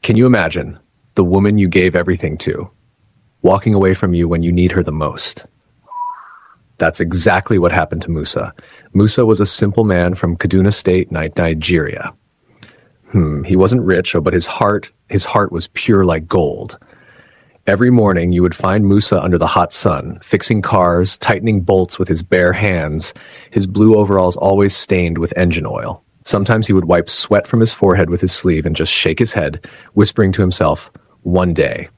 Can you imagine the woman you gave everything to, walking away from you when you need her the most? That's exactly what happened to Musa. Musa was a simple man from Kaduna State, Nigeria. He wasn't rich, but his heart was pure like gold. Every morning you would find Musa under the hot sun, fixing cars, tightening bolts with his bare hands, his blue overalls always stained with engine oil. Sometimes he would wipe sweat from his forehead with his sleeve and just shake his head, whispering to himself, one day,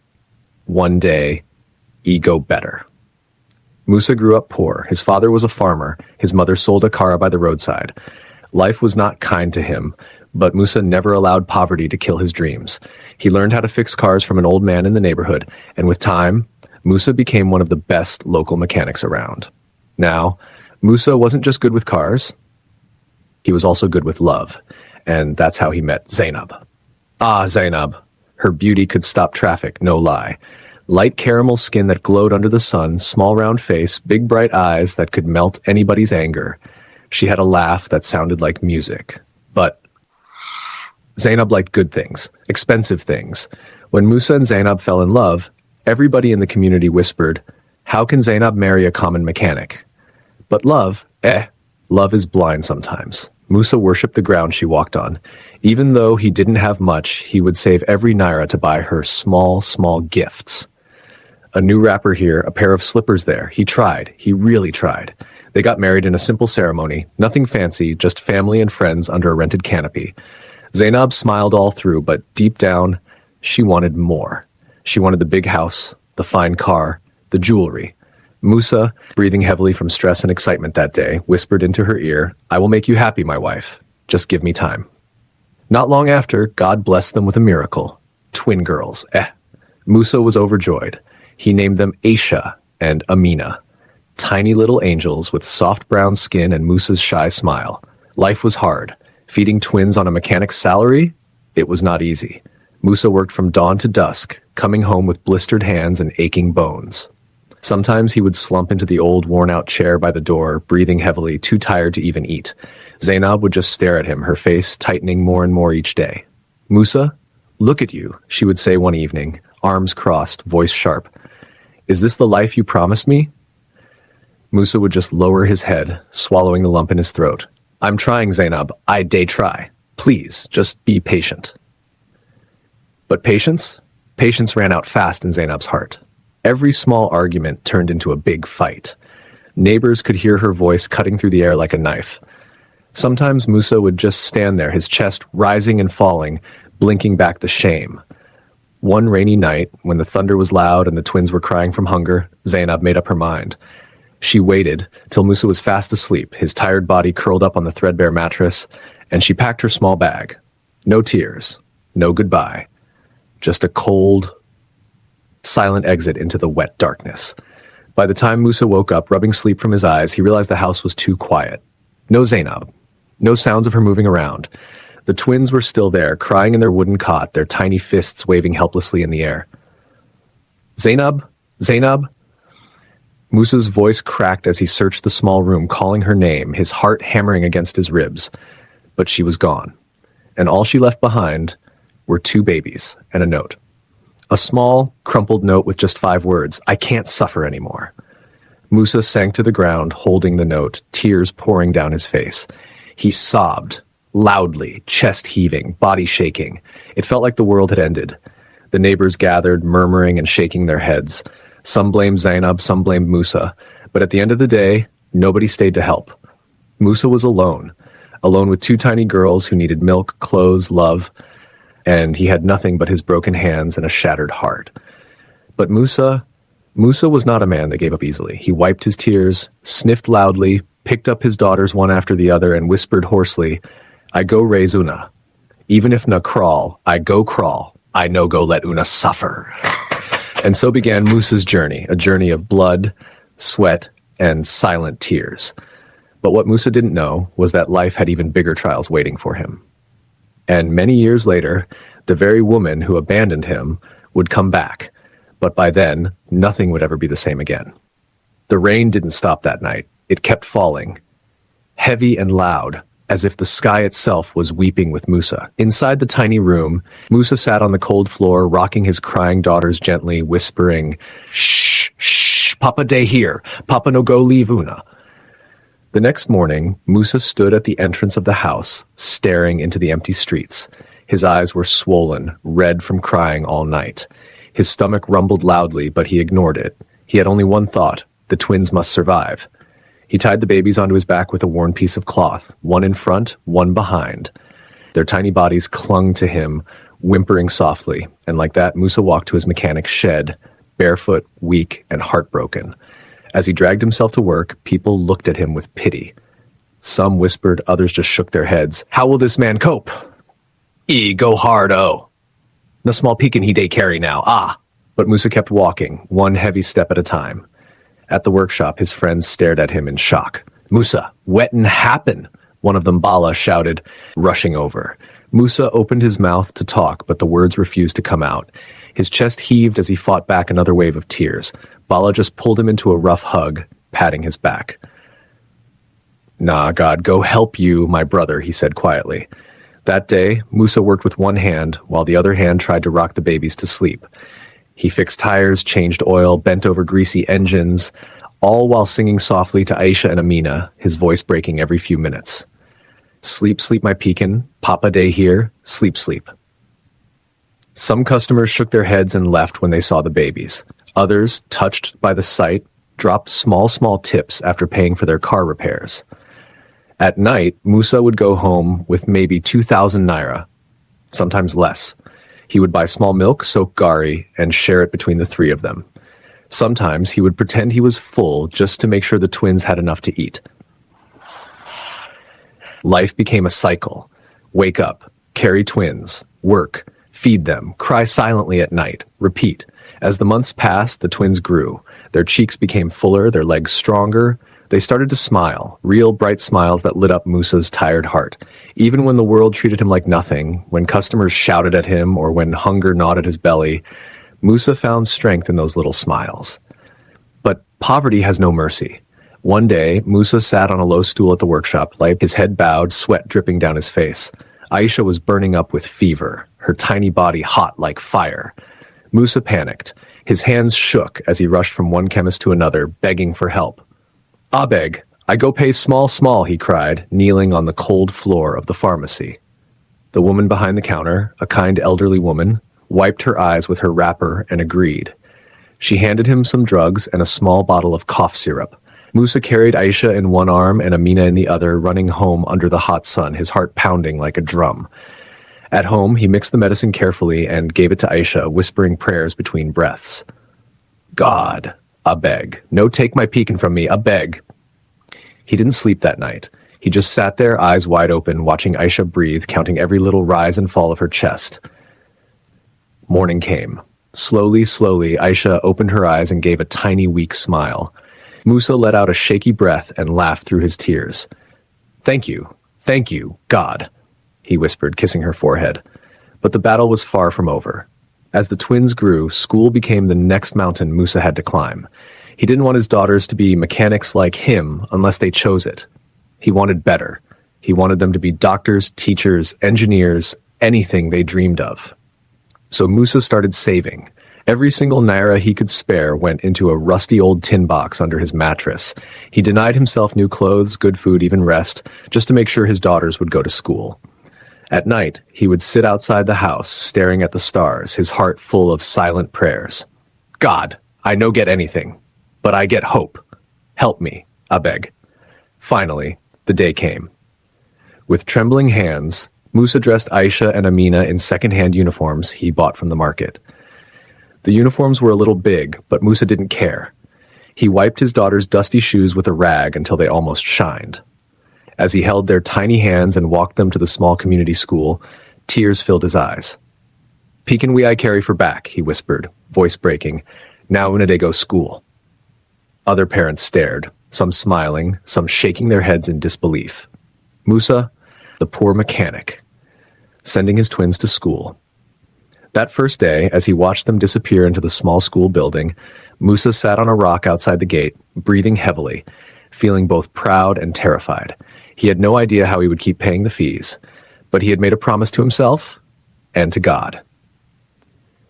he go better. Musa grew up poor. His father was a farmer. His mother sold akara by the roadside. Life was not kind to him, but Musa never allowed poverty to kill his dreams. He learned how to fix cars from an old man in the neighborhood, and with time, Musa became one of the best local mechanics around. Now, Musa wasn't just good with cars, he was also good with love, and that's how he met Zainab. Ah, Zainab. Her beauty could stop traffic, no lie. Light caramel skin that glowed under the sun, small round face, big bright eyes that could melt anybody's anger. She had a laugh that sounded like music. But Zainab liked good things, expensive things. When Musa and Zainab fell in love, everybody in the community whispered, how can Zainab marry a common mechanic? But love is blind sometimes. Musa worshipped the ground she walked on. Even though he didn't have much, he would save every naira to buy her small gifts. A new wrapper here, a pair of slippers there. He tried. He really tried. They got married in a simple ceremony, nothing fancy, just family and friends under a rented canopy. Zainab smiled all through, but deep down, she wanted more. She wanted the big house, the fine car, the jewelry. Musa, breathing heavily from stress and excitement that day, whispered into her ear, I will make you happy, my wife. Just give me time. Not long after, God blessed them with a miracle. Twin girls. Musa was overjoyed. He named them Aisha and Amina. Tiny little angels with soft brown skin and Musa's shy smile. Life was hard. Feeding twins on a mechanic's salary? It was not easy. Musa worked from dawn to dusk, coming home with blistered hands and aching bones. Sometimes he would slump into the old worn-out chair by the door, breathing heavily, too tired to even eat. Zainab would just stare at him, her face tightening more and more each day. Musa, look at you, she would say one evening, arms crossed, voice sharp. Is this the life you promised me? Musa would just lower his head, swallowing the lump in his throat. I'm trying, Zainab. I day try. Please, just be patient. But patience ran out fast in Zainab's heart. Every small argument turned into a big fight. Neighbors could hear her voice cutting through the air like a knife. Sometimes Musa would just stand there, his chest rising and falling, blinking back the shame. One rainy night, when the thunder was loud and the twins were crying from hunger, Zainab made up her mind. She waited till Musa was fast asleep, his tired body curled up on the threadbare mattress, and she packed her small bag. No tears, no goodbye, just a cold, silent exit into the wet darkness. By the time Musa woke up, rubbing sleep from his eyes, he realized the house was too quiet. No Zainab. No sounds of her moving around. The twins were still there, crying in their wooden cot, their tiny fists waving helplessly in the air. Zainab? Zainab? Musa's voice cracked as he searched the small room, calling her name, his heart hammering against his ribs. But she was gone. And all she left behind were 2 babies and a note. A small, crumpled note with just 5 words, I can't suffer anymore. Musa sank to the ground, holding the note, tears pouring down his face. He sobbed, loudly, chest heaving, body shaking. It felt like the world had ended. The neighbors gathered, murmuring and shaking their heads. Some blamed Zainab, some blamed Musa. But at the end of the day, nobody stayed to help. Musa was alone with 2 tiny girls who needed milk, clothes, love, and he had nothing but his broken hands and a shattered heart. But Musa was not a man that gave up easily. He wiped his tears, sniffed loudly, picked up his daughters one after the other, and whispered hoarsely, I go raise Una. Even if na crawl, I go crawl. I no go let Una suffer. And so began Musa's journey, a journey of blood, sweat, and silent tears. But what Musa didn't know was that life had even bigger trials waiting for him. And many years later, the very woman who abandoned him would come back. But by then, nothing would ever be the same again. The rain didn't stop that night. It kept falling, heavy and loud, as if the sky itself was weeping with Musa. Inside the tiny room, Musa sat on the cold floor, rocking his crying daughters gently, whispering, "Shh, shh, Papa day here. Papa no go leave Una." The next morning, Musa stood at the entrance of the house, staring into the empty streets. His eyes were swollen, red from crying all night. His stomach rumbled loudly, but he ignored it. He had only one thought: the twins must survive. He tied the babies onto his back with a worn piece of cloth, one in front, one behind. Their tiny bodies clung to him, whimpering softly, and like that, Musa walked to his mechanic's shed, barefoot, weak, and heartbroken. As he dragged himself to work, people looked at him with pity. Some whispered, others just shook their heads. "How will this man cope? Go hard, oh. Na small pekin he day carry now, ah." But Musa kept walking, one heavy step at a time. At the workshop, his friends stared at him in shock. "Musa, wetin happen?" One of them, Bala, shouted, rushing over. Musa opened his mouth to talk, but the words refused to come out. His chest heaved as he fought back another wave of tears. Bala just pulled him into a rough hug, patting his back. "Nah, God, go help you, my brother," he said quietly. That day, Musa worked with one hand, while the other hand tried to rock the babies to sleep. He fixed tires, changed oil, bent over greasy engines, all while singing softly to Aisha and Amina, his voice breaking every few minutes. "Sleep, sleep, my pekin. Papa day here. Sleep, sleep." Some customers shook their heads and left when they saw the babies. Others, touched by the sight, dropped small tips after paying for their car repairs. At night, Musa would go home with maybe 2,000 naira, sometimes less. He would buy small milk, soak gari, and share it between the three of them. Sometimes he would pretend he was full just to make sure the twins had enough to eat. Life became a cycle. Wake up, carry twins, work, feed them, cry silently at night, repeat. As the months passed, the twins grew. Their cheeks became fuller, their legs stronger. They started to smile, real bright smiles that lit up Musa's tired heart. Even when the world treated him like nothing, when customers shouted at him, or when hunger gnawed at his belly, Musa found strength in those little smiles. But poverty has no mercy. One day, Musa sat on a low stool at the workshop, his head bowed, sweat dripping down his face. Aisha was burning up with fever, her tiny body hot like fire. Musa panicked. His hands shook as he rushed from one chemist to another, begging for help. "I beg. I go pay small," he cried, kneeling on the cold floor of the pharmacy. The woman behind the counter, a kind elderly woman, wiped her eyes with her wrapper and agreed. She handed him some drugs and a small bottle of cough syrup. Musa carried Aisha in one arm and Amina in the other, running home under the hot sun, his heart pounding like a drum. At home, he mixed the medicine carefully and gave it to Aisha, whispering prayers between breaths. "God, I beg. No take my pekin from me, I beg." He didn't sleep that night. He just sat there, eyes wide open, watching Aisha breathe, counting every little rise and fall of her chest. Morning came. Slowly, Aisha opened her eyes and gave a tiny, weak smile. Musa let out a shaky breath and laughed through his tears. Thank you, God," he whispered, kissing her forehead. But the battle was far from over. As the twins grew, school became the next mountain Musa had to climb. He didn't want his daughters to be mechanics like him unless they chose it. He wanted better. He wanted them to be doctors, teachers, engineers, anything they dreamed of. So Musa started saving. Every single naira he could spare went into a rusty old tin box under his mattress. He denied himself new clothes, good food, even rest, just to make sure his daughters would go to school. At night, he would sit outside the house, staring at the stars, his heart full of silent prayers. "God, I no get anything, but I get hope. Help me, I beg." Finally, the day came. With trembling hands, Musa dressed Aisha and Amina in second-hand uniforms he bought from the market. The uniforms were a little big, but Musa didn't care. He wiped his daughter's dusty shoes with a rag until they almost shined. As he held their tiny hands and walked them to the small community school, tears filled his eyes. "Pekin we I carry for back," he whispered, voice breaking. "Now una de go school." Other parents stared, some smiling, some shaking their heads in disbelief. Musa, the poor mechanic, sending his twins to school. That first day, as he watched them disappear into the small school building, Musa sat on a rock outside the gate, breathing heavily, feeling both proud and terrified. He had no idea how he would keep paying the fees, but he had made a promise to himself and to God.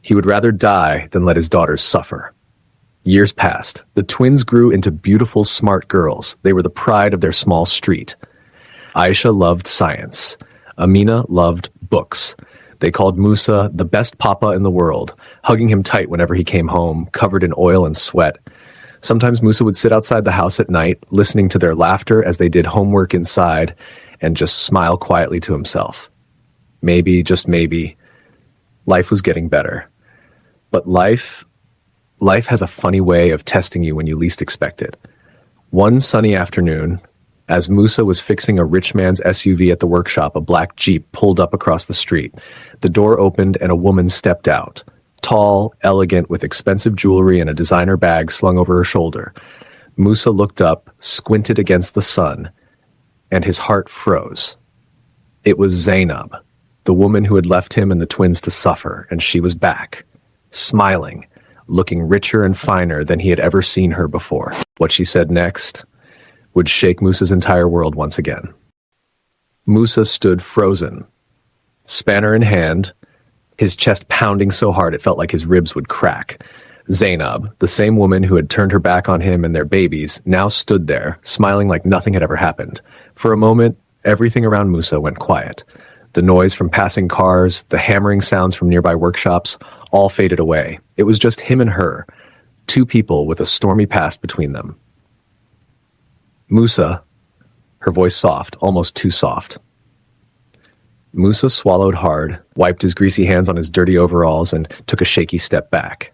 He would rather die than let his daughters suffer. Years passed. The twins grew into beautiful, smart girls. They were the pride of their small street. Aisha loved science. Amina loved books. They called Musa the best papa in the world, hugging him tight whenever he came home, covered in oil and sweat. Sometimes Musa would sit outside the house at night, listening to their laughter as they did homework inside, and just smile quietly to himself. Maybe, just maybe, life was getting better. But life has a funny way of testing you when you least expect it. One sunny afternoon, as Musa was fixing a rich man's SUV at the workshop, a black Jeep pulled up across the street. The door opened and a woman stepped out. Tall, elegant, with expensive jewelry and a designer bag slung over her shoulder. Musa looked up, squinted against the sun, and his heart froze. It was Zainab, the woman who had left him and the twins to suffer, and she was back, smiling, looking richer and finer than he had ever seen her before. What she said next would shake Musa's entire world once again. Musa stood frozen, spanner in hand, his chest pounding so hard it felt like his ribs would crack. Zainab, the same woman who had turned her back on him and their babies, now stood there, smiling like nothing had ever happened. For a moment, everything around Musa went quiet. The noise from passing cars, the hammering sounds from nearby workshops, all faded away. It was just him and her, two people with a stormy past between them. Musa, her voice soft, almost too soft. Musa swallowed hard, wiped his greasy hands on his dirty overalls, and took a shaky step back.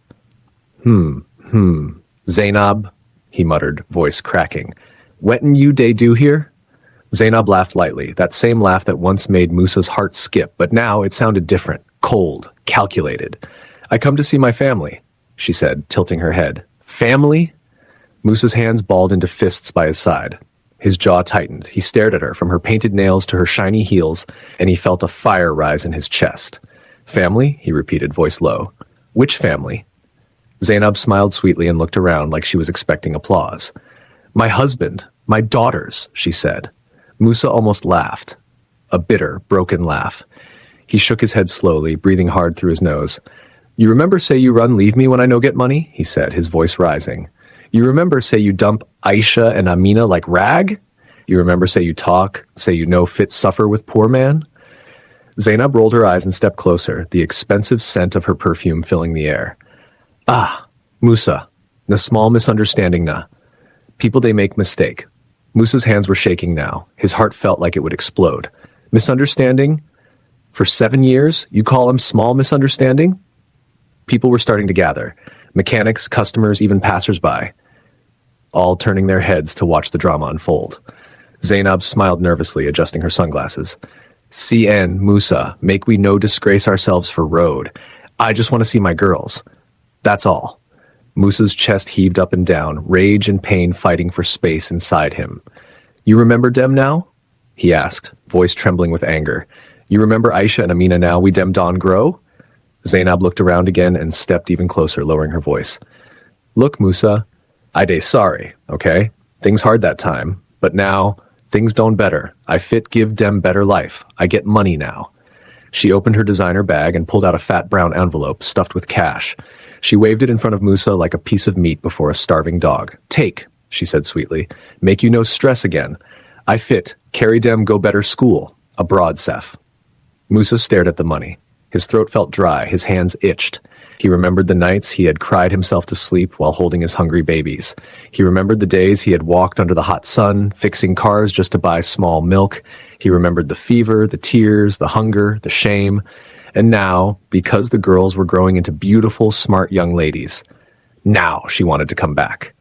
Zainab, he muttered, voice cracking. Wetin you dey do here? Zainab laughed lightly, that same laugh that once made Musa's heart skip, but now it sounded different, cold, calculated. I come to see my family, she said, tilting her head. Family? Musa's hands balled into fists by his side. His jaw tightened. He stared at her, from her painted nails to her shiny heels, and he felt a fire rise in his chest. Family? He repeated, voice low. Which family? Zainab smiled sweetly and looked around like she was expecting applause. My husband, my daughters, she said. Musa almost laughed. A bitter, broken laugh. He shook his head slowly, breathing hard through his nose. You remember say you run leave me when I no get money? He said, his voice rising. You remember say you dump Aisha and Amina like rag? You remember say you talk, say you no fit suffer with poor man? Zainab rolled her eyes and stepped closer, the expensive scent of her perfume filling the air. Ah, Musa, na small misunderstanding na. People they make mistake. Musa's hands were shaking now. His heart felt like it would explode. Misunderstanding? For 7 years, you call him small misunderstanding? People were starting to gather. Mechanics, customers, even passers-by, all turning their heads to watch the drama unfold. Zainab smiled nervously, adjusting her sunglasses. CN, Musa, make we no disgrace ourselves for road. I just want to see my girls. That's all. Musa's chest heaved up and down, rage and pain fighting for space inside him. You remember dem now? He asked, voice trembling with anger. You remember Aisha and Amina now we dem don grow? Zainab looked around again and stepped even closer, lowering her voice. Look, Musa, I dey sorry, okay? Things hard that time, but now, things don't better. I fit give dem better life. I get money now. She opened her designer bag and pulled out a fat brown envelope stuffed with cash. She waved it in front of Musa like a piece of meat before a starving dog. Take, she said sweetly. Make you no stress again. I fit, carry dem go better school. Abroad, Seth. Musa stared at the money. His throat felt dry, his hands itched. He remembered the nights he had cried himself to sleep while holding his hungry babies. He remembered the days he had walked under the hot sun, fixing cars just to buy small milk. He remembered the fever, the tears, the hunger, the shame. And now, because the girls were growing into beautiful, smart young ladies, now she wanted to come back.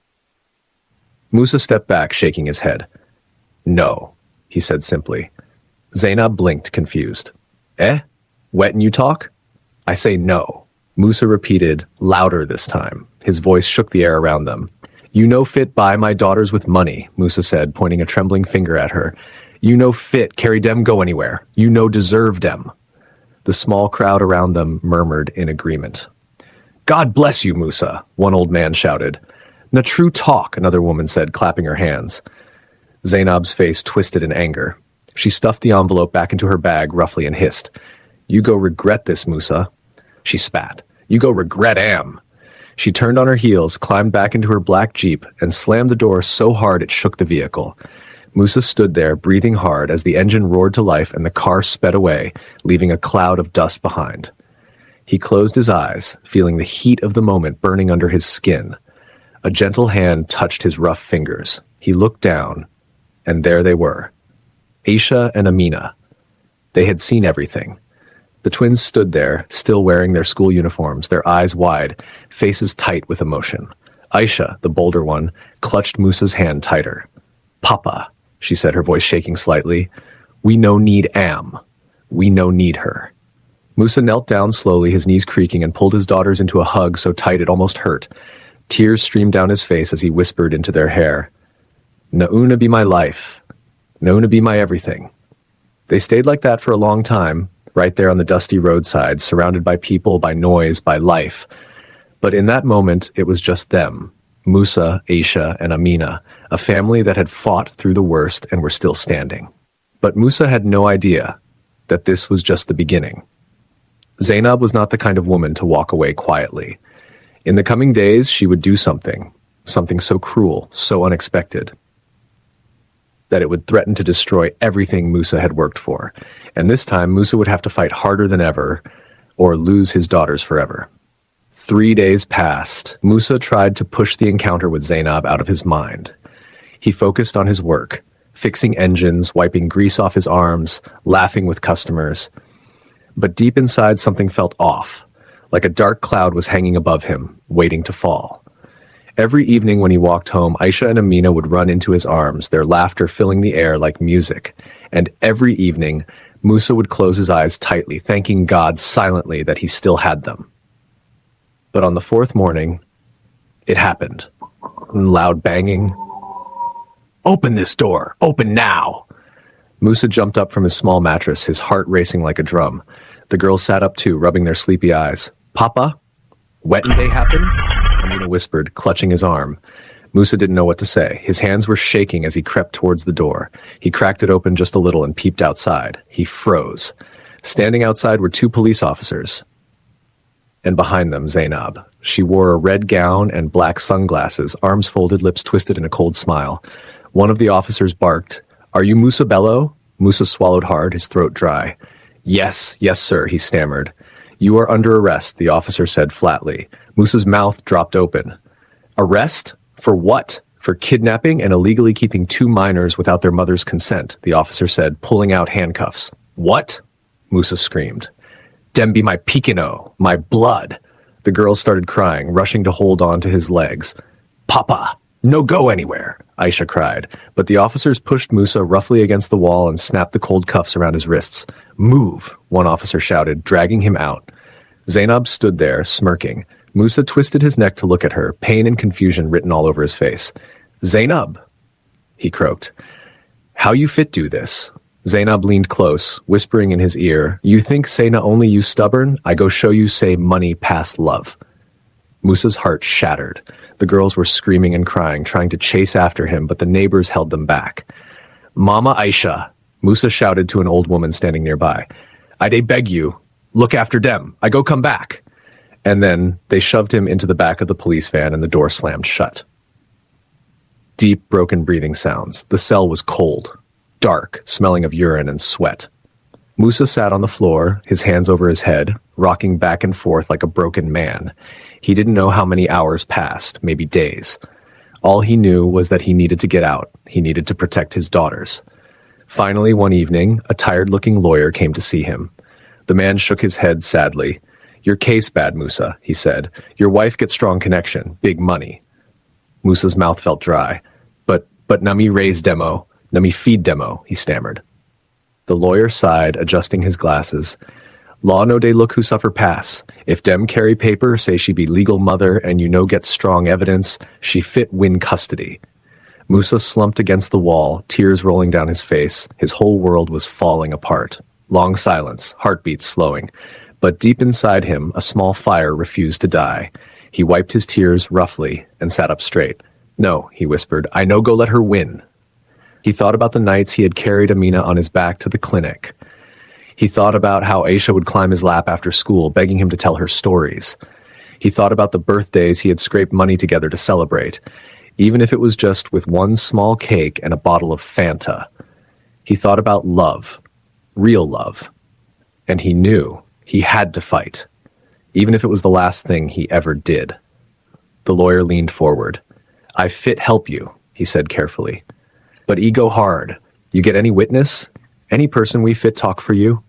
Musa stepped back, shaking his head. No, he said simply. Zainab blinked, confused. Eh? Wetin you talk? I say no. Musa repeated, louder this time. His voice shook the air around them. You no fit buy my daughters with money, Musa said, pointing a trembling finger at her. You no fit carry dem go anywhere. You no deserve dem. The small crowd around them murmured in agreement. God bless you, Musa, one old man shouted. Na true talk, another woman said, clapping her hands. Zainab's face twisted in anger. She stuffed the envelope back into her bag roughly and hissed, "You go regret this, Musa." She spat. "You go regret am." She turned on her heels, climbed back into her black Jeep, and slammed the door so hard it shook the vehicle. Musa stood there, breathing hard as the engine roared to life and the car sped away, leaving a cloud of dust behind. He closed his eyes, feeling the heat of the moment burning under his skin. A gentle hand touched his rough fingers. He looked down, and there they were. Aisha and Amina. They had seen everything. The twins stood there, still wearing their school uniforms, their eyes wide, faces tight with emotion. Aisha, the bolder one, clutched Musa's hand tighter. "Papa," she said, her voice shaking slightly, "we no need Am. We no need her." Musa knelt down slowly, his knees creaking, and pulled his daughters into a hug so tight it almost hurt. Tears streamed down his face as he whispered into their hair, "Nauna be my life. Nauna be my everything." They stayed like that for a long time, right there on the dusty roadside, surrounded by people, by noise, by life. But in that moment, it was just them, Musa, Aisha, and Amina, a family that had fought through the worst and were still standing. But Musa had no idea that this was just the beginning. Zainab was not the kind of woman to walk away quietly. In the coming days, she would do something so cruel, so unexpected, that it would threaten to destroy everything Musa had worked for. And this time, Musa would have to fight harder than ever, or lose his daughters forever. 3 days passed. Musa tried to push the encounter with Zainab out of his mind. He focused on his work, fixing engines, wiping grease off his arms, laughing with customers. But deep inside, something felt off, like a dark cloud was hanging above him, waiting to fall. Every evening when he walked home, Aisha and Amina would run into his arms, their laughter filling the air like music. And every evening, Musa would close his eyes tightly, thanking God silently that he still had them. But on the fourth morning, it happened. Loud banging. "Open this door! Open now!" Musa jumped up from his small mattress, his heart racing like a drum. The girls sat up too, rubbing their sleepy eyes. "Papa? Wedding day happen?" Amina whispered, clutching his arm. Musa didn't know what to say. His hands were shaking as he crept towards the door. He cracked it open just a little and peeped outside. He froze. Standing outside were 2 police officers. And behind them, Zainab. She wore a red gown and black sunglasses, arms folded, lips twisted in a cold smile. One of the officers barked, "Are you Musa Bello?" Musa swallowed hard, his throat dry. Yes, sir," he stammered. "You are under arrest," the officer said flatly. Musa's mouth dropped open. "Arrest? For what?" "For kidnapping and illegally keeping 2 minors without their mother's consent," the officer said, pulling out handcuffs. "What?" Musa screamed. "Dem be my Pekino, my blood." The girls started crying, rushing to hold on to his legs. "Papa, no go anywhere," Aisha cried, but the officers pushed Musa roughly against the wall and snapped the cold cuffs around his wrists. "Move," one officer shouted, dragging him out. Zainab stood there, smirking. Musa twisted his neck to look at her, pain and confusion written all over his face. "Zainab," he croaked. "How you fit do this?" Zainab leaned close, whispering in his ear, "You think say na only you stubborn, I go show you say money pass love." Musa's heart shattered. The girls were screaming and crying, trying to chase after him, but the neighbors held them back. "Mama Aisha," Musa shouted to an old woman standing nearby. "I dey beg you, look after dem. I go come back." And then they shoved him into the back of the police van and the door slammed shut. Deep, broken breathing sounds. The cell was cold, dark, smelling of urine and sweat. Musa sat on the floor, his hands over his head, rocking back and forth like a broken man. He didn't know how many hours passed, maybe days. All he knew was that he needed to get out. He needed to protect his daughters. Finally, one evening, a tired-looking lawyer came to see him. The man shook his head sadly. "Your case bad, Musa," he said. "Your wife gets strong connection, big money." Musa's mouth felt dry. But nami raise demo, nami feed demo, he stammered. The lawyer sighed, adjusting his glasses. "Law no dey look who suffer pass. If dem carry paper, say she be legal mother, and you know get strong evidence, she fit win custody." Musa slumped against the wall, tears rolling down his face. His whole world was falling apart. Long silence, heartbeats slowing. But deep inside him, a small fire refused to die. He wiped his tears roughly and sat up straight. "No," he whispered, "I no go let her win." He thought about the nights he had carried Amina on his back to the clinic. He thought about how Aisha would climb his lap after school, begging him to tell her stories. He thought about the birthdays he had scraped money together to celebrate, even if it was just with one small cake and a bottle of Fanta. He thought about love, real love. And he knew he had to fight, even if it was the last thing he ever did. The lawyer leaned forward. "I fit help you," he said carefully. "But ego hard. You get any witness? Any person we fit talk for you?"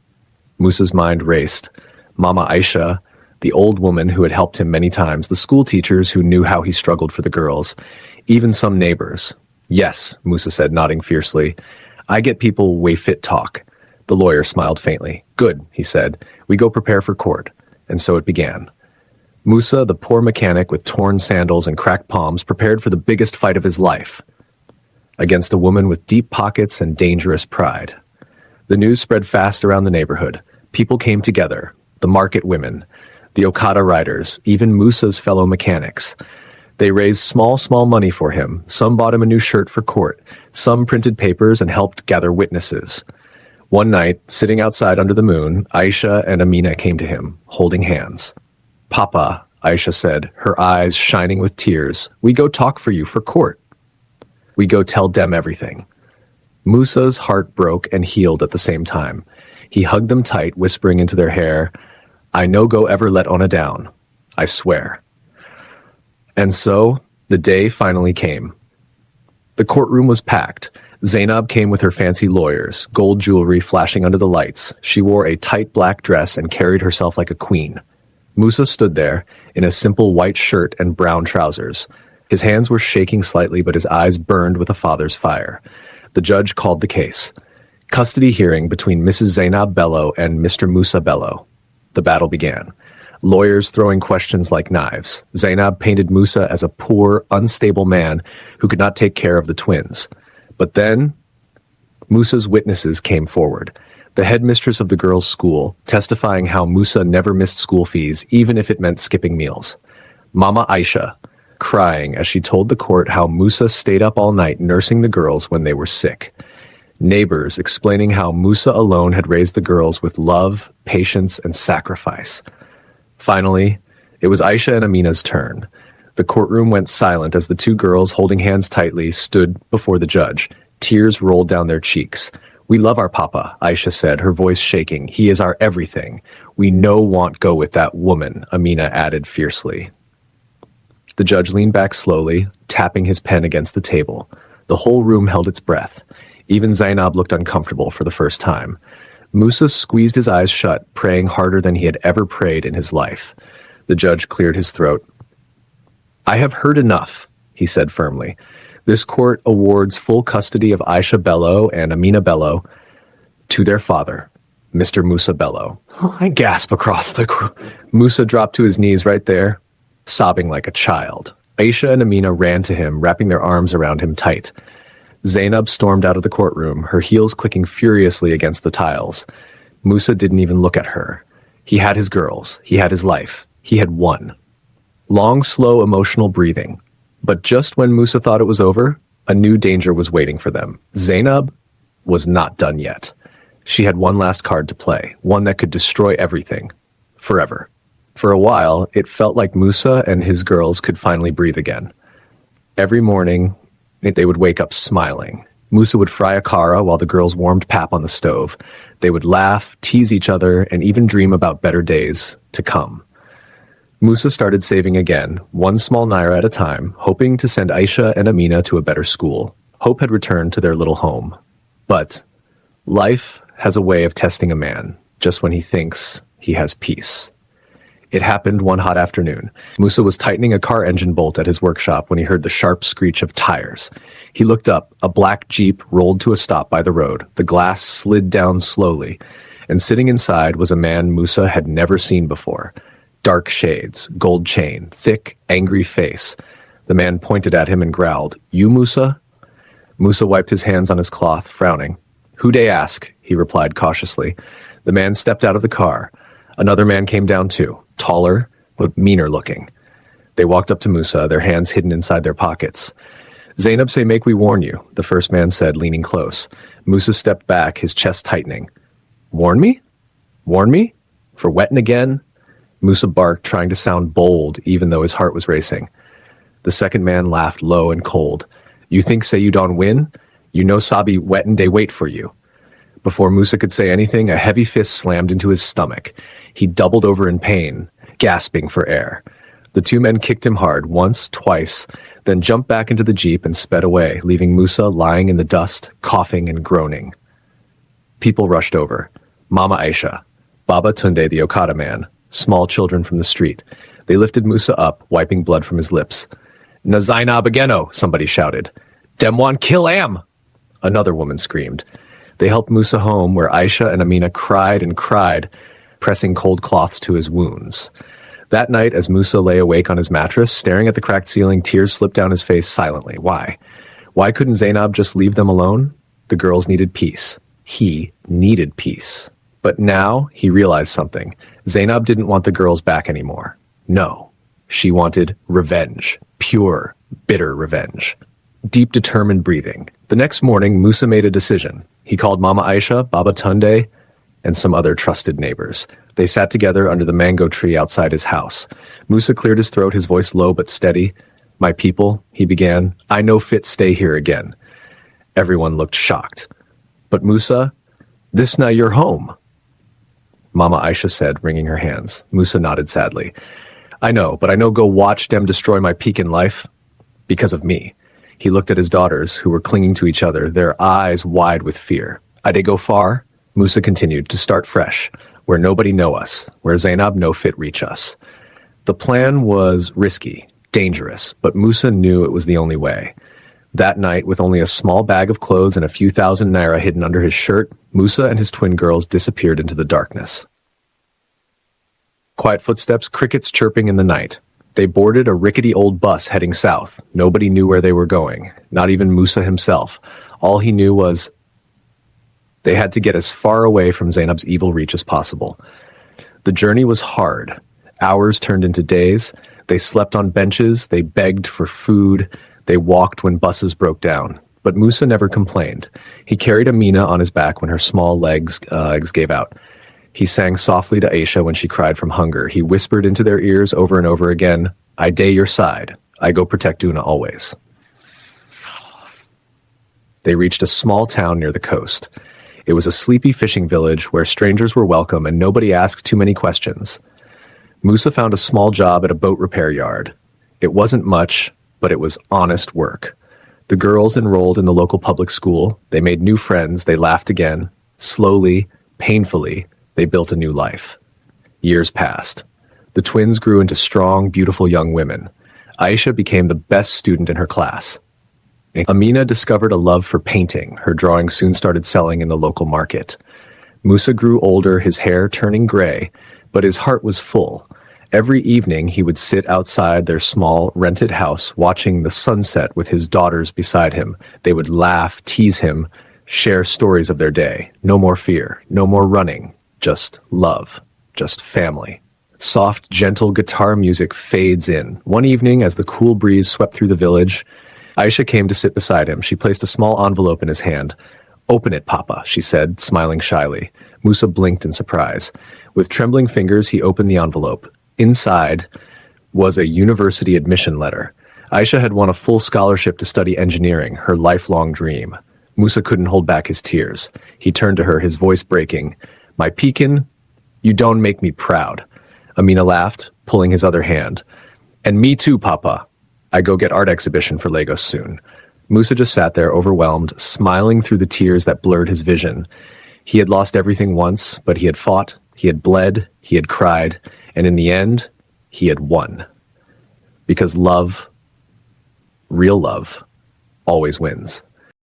Musa's mind raced. Mama Aisha, the old woman who had helped him many times, the school teachers who knew how he struggled for the girls, even some neighbors. "Yes," Musa said, nodding fiercely. "I get people way fit talk." The lawyer smiled faintly. "Good," he said. "We go prepare for court." And so it began. Musa, the poor mechanic with torn sandals and cracked palms, prepared for the biggest fight of his life against a woman with deep pockets and dangerous pride. The news spread fast around the neighborhood. People came together, the market women, the Okada riders, even Musa's fellow mechanics. They raised small money for him. Some bought him a new shirt for court. Some printed papers and helped gather witnesses. One night, sitting outside under the moon, Aisha and Amina came to him, holding hands. "Papa," Aisha said, her eyes shining with tears, "we go talk for you for court. We go tell them everything." Musa's heart broke and healed at the same time. He hugged them tight, whispering into their hair, "I no go ever let Ona down. I swear." And so, the day finally came. The courtroom was packed. Zainab came with her fancy lawyers, gold jewelry flashing under the lights. She wore a tight black dress and carried herself like a queen. Musa stood there, in a simple white shirt and brown trousers. His hands were shaking slightly, but his eyes burned with a father's fire. The judge called the case. Custody hearing between Mrs. Zainab Bello and Mr. Musa Bello. The battle began. Lawyers throwing questions like knives. Zainab painted Musa as a poor, unstable man who could not take care of the twins. But then, Musa's witnesses came forward. The headmistress of the girls' school, testifying how Musa never missed school fees, even if it meant skipping meals. Mama Aisha, crying as she told the court how Musa stayed up all night nursing the girls when they were sick. Neighbors explaining how Musa alone had raised the girls with love, patience, and sacrifice. Finally, it was Aisha and Amina's turn. The courtroom went silent as the two girls, holding hands tightly, stood before the judge. Tears rolled down their cheeks. "We love our papa," Aisha said, her voice shaking. "He is our everything. We no want go with that woman," Amina added fiercely. The judge leaned back slowly, tapping his pen against the table. The whole room held its breath. Even Zainab looked uncomfortable for the first time. Musa squeezed his eyes shut, praying harder than he had ever prayed in his life. The judge cleared his throat. "I have heard enough," he said firmly. "This court awards full custody of Aisha Bello and Amina Bello to their father, Mr. Musa Bello." I gasped across the Musa dropped to his knees right there, sobbing like a child. Aisha and Amina ran to him, wrapping their arms around him tight. Zainab stormed out of the courtroom, her heels clicking furiously against the tiles. Musa didn't even look at her. He had his girls. He had his life. He had won. Long, slow, emotional breathing. But just when Musa thought it was over, a new danger was waiting for them. Zainab was not done yet. She had one last card to play, one that could destroy everything. Forever. For a while, it felt like Musa and his girls could finally breathe again. Every morning, they would wake up smiling. Musa would fry a kara while the girls warmed pap on the stove. They would laugh, tease each other, and even dream about better days to come. Musa started saving again, one small naira at a time, hoping to send Aisha and Amina to a better school. Hope had returned to their little home. But life has a way of testing a man just when he thinks he has peace. It happened one hot afternoon. Musa was tightening a car engine bolt at his workshop when he heard the sharp screech of tires. He looked up. A black Jeep rolled to a stop by the road. The glass slid down slowly, and sitting inside was a man Musa had never seen before. Dark shades, gold chain, thick, angry face. The man pointed at him and growled, "You, Musa?" Musa wiped his hands on his cloth, frowning. "Who dey ask?" he replied cautiously. The man stepped out of the car. Another man came down too, taller, but meaner looking. They walked up to Musa, their hands hidden inside their pockets. Zainab say make we warn you, the first man said, leaning close. Musa stepped back, his chest tightening. Warn me? Warn me? For wetting again? Musa barked, trying to sound bold, even though his heart was racing. The second man laughed low and cold. You think say you don't win? You know Sabi wettin' they wait for you. Before Musa could say anything, a heavy fist slammed into his stomach. He doubled over in pain, gasping for air. The two men kicked him hard, once, twice, then jumped back into the jeep and sped away, leaving Musa lying in the dust, coughing and groaning. People rushed over. Mama Aisha, Baba Tunde the Okada man, small children from the street. They lifted Musa up, wiping blood from his lips. Na Zainab Ageno, somebody shouted. Demwan kill am! Another woman screamed. They helped Musa home, where Aisha and Amina cried and cried, pressing cold cloths to his wounds. That night, as Musa lay awake on his mattress, staring at the cracked ceiling, tears slipped down his face silently. Why? Why couldn't Zainab just leave them alone? The girls needed peace. He needed peace. But now he realized something. Zainab didn't want the girls back anymore. No. She wanted revenge. Pure, bitter revenge. Deep, determined breathing. The next morning, Musa made a decision. He called Mama Aisha, Baba Tunde, and some other trusted neighbors. They sat together under the mango tree outside his house. Musa cleared his throat, his voice low but steady. My people, he began, I no fit stay here again. Everyone looked shocked. But Musa, this na your home. Mama Aisha said, wringing her hands. Musa nodded sadly. I know, but I no go watch them destroy my peak in life because of me. He looked at his daughters, who were clinging to each other, their eyes wide with fear. I dey go far? Musa continued, to start fresh, where nobody know us, where Zainab no fit reach us. The plan was risky, dangerous, but Musa knew it was the only way. That night, with only a small bag of clothes and a few thousand naira hidden under his shirt, Musa and his twin girls disappeared into the darkness. Quiet footsteps, crickets chirping in the night. They boarded a rickety old bus heading south. Nobody knew where they were going, not even Musa himself. All he knew was they had to get as far away from Zainab's evil reach as possible. The journey was hard. Hours turned into days. They slept on benches. They begged for food. They walked when buses broke down. But Musa never complained. He carried Amina on his back when her small legs gave out. He sang softly to Aisha when she cried from hunger. He whispered into their ears over and over again, I day your side. I go protect Una always. They reached a small town near the coast. It was a sleepy fishing village where strangers were welcome and nobody asked too many questions. Musa found a small job at a boat repair yard. It wasn't much, but it was honest work. The girls enrolled in the local public school. They made new friends. They laughed again. Slowly, painfully, they built a new life. Years passed. The twins grew into strong, beautiful young women. Aisha became the best student in her class. Amina discovered a love for painting. Her drawings soon started selling in the local market. Musa grew older, his hair turning gray, but his heart was full. Every evening he would sit outside their small, rented house, watching the sunset with his daughters beside him. They would laugh, tease him, share stories of their day. No more fear, no more running. Just love, just family. Soft, gentle guitar music fades in. One evening, as the cool breeze swept through the village, Aisha came to sit beside him. She placed a small envelope in his hand. Open it, Papa, she said, smiling shyly. Musa blinked in surprise. With trembling fingers, he opened the envelope. Inside was a university admission letter. Aisha had won a full scholarship to study engineering, her lifelong dream. Musa couldn't hold back his tears. He turned to her, his voice breaking. My Pekin, you don't make me proud. Amina laughed, pulling his other hand. And me too, Papa. I go get art exhibition for Lagos soon. Musa just sat there, overwhelmed, smiling through the tears that blurred his vision. He had lost everything once, but he had fought, he had bled, he had cried, and in the end, he had won. Because love, real love, always wins.